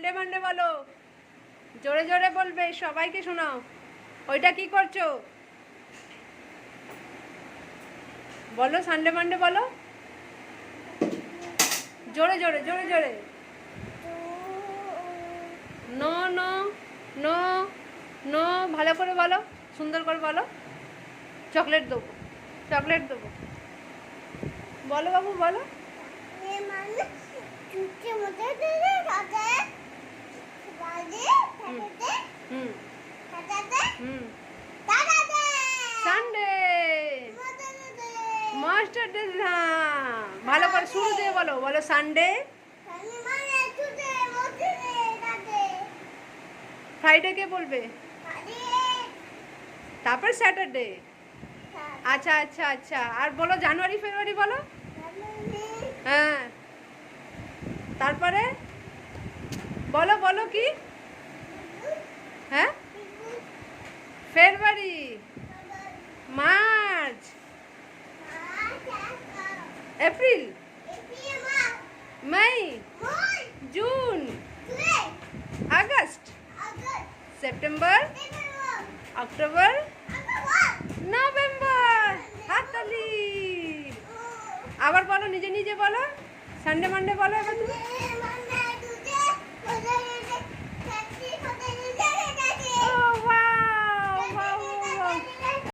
Sunday Monday বলো, জোরে জোরে বলবে, সবাইকে শোনাও। ওইটা কি করছো? বলো সানডে মানডে বলো, জোরে জোরে জোরে জোরে। নো নো নো নো, ভালো করে বলো, সুন্দর করে বলো। চকলেট দেবো, চকলেট দেবো, বলো বাবু বলো। সানডে মাস্টার ডে, হ্যাঁ ভালো করে শুরু দিয়ে বলো, বলো সানডে। ফ্রাইডে কে বলবে? তারপর স্যাটারডে। আচ্ছা আচ্ছা আচ্ছা, আর বলো জানুয়ারি ফেব্রুয়ারি বলো। হ্যাঁ, তারপরে বলো বলো কি? হ্যাঁ, February, March, April, May, June, August, September, October, November. হাততালি। আবার বলো, নিজে নিজে বলো, সানডে মানডে বলো এবার তুমি।